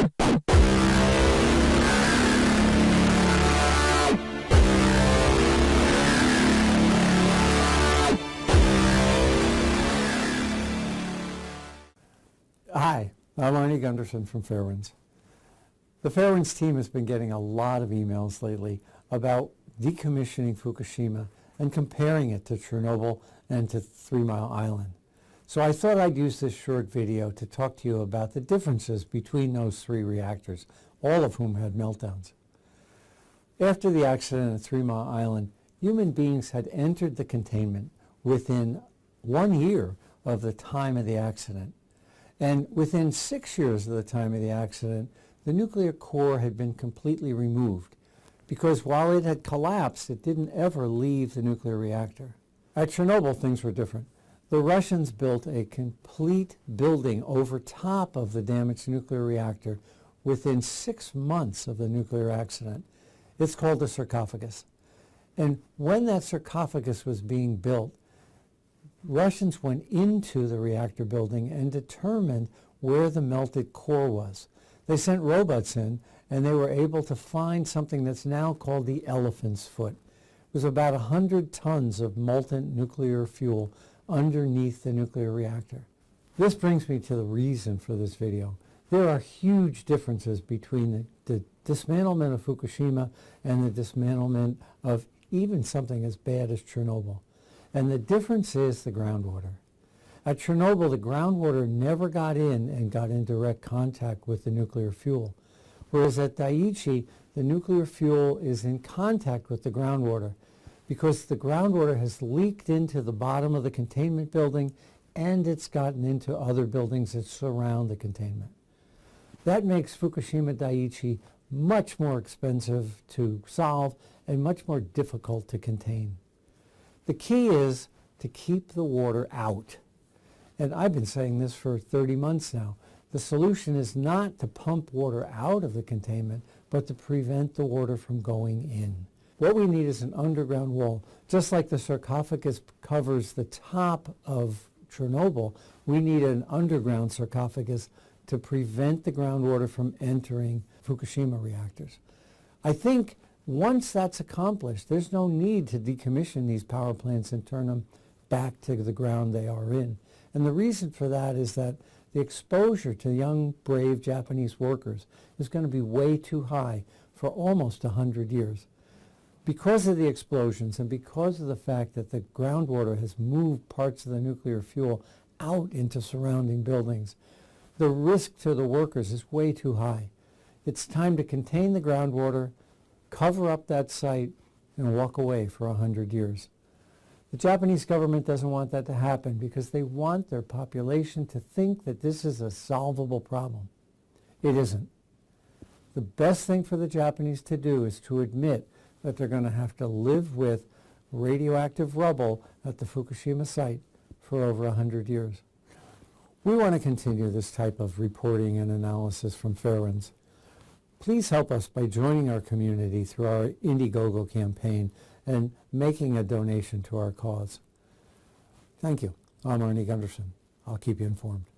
Hi, I'm Gundersen from Fairwinds. The Fairwinds team has been getting a lot of emails lately about decommissioning Fukushima and comparing it to Chernobyl and to 3 Mile Island. So I thought I'd use this short video to talk to you about the differences between those 3 reactors, all of whom had meltdowns. After the accident at 3 Mile Island, human beings had entered the containment within 1 year of the time of the accident. And within 6 years of the time of the accident, the nuclear core had been completely removed because while it had collapsed, it didn't ever leave the nuclear reactor. At Chernobyl, things were different. The Russians built a complete building over top of the damaged nuclear reactor within 6 months of the nuclear accident. It's called a sarcophagus. And when that sarcophagus was being built, Russians went into the reactor building and determined where the melted core was. They sent robots in, and they were able to find something that's now called the elephant's foot. It was about 100 tons of molten nuclear fuel underneath the nuclear reactor. This brings me to the reason for this video. There are huge differences between the dismantlement of Fukushima and the dismantlement of even something as bad as Chernobyl. And the difference is the groundwater. At Chernobyl, the groundwater never got in and got in direct contact with the nuclear fuel. Whereas at Daiichi, the nuclear fuel is in contact with the groundwater because the groundwater has leaked into the bottom of the containment building and it's gotten into other buildings that surround the containment. That makes Fukushima Daiichi much more expensive to solve and much more difficult to contain. The key is to keep the water out. And I've been saying this for 30 months now. The solution is not to pump water out of the containment, but to prevent the water from going in. What we need is an underground wall. Just like the sarcophagus covers the top of Chernobyl, we need an underground sarcophagus to prevent the groundwater from entering Fukushima reactors. I think once that's accomplished, there's no need to decommission these power plants and turn them back to the ground they are in. And the reason for that is that the exposure to young, brave Japanese workers is going to be way too high for almost 100 years. Because of the explosions and because of the fact that the groundwater has moved parts of the nuclear fuel out into surrounding buildings, the risk to the workers is way too high. It's time to contain the groundwater, cover up that site, and walk away for 100 years. The Japanese government doesn't want that to happen because they want their population to think that this is a solvable problem. It isn't. The best thing for the Japanese to do is to admit that they're going to have to live with radioactive rubble at the Fukushima site for over 100 years. We want to continue this type of reporting and analysis from Fairwinds. Please help us by joining our community through our Indiegogo campaign and making a donation to our cause. Thank you. I'm Arnie Gundersen. I'll keep you informed.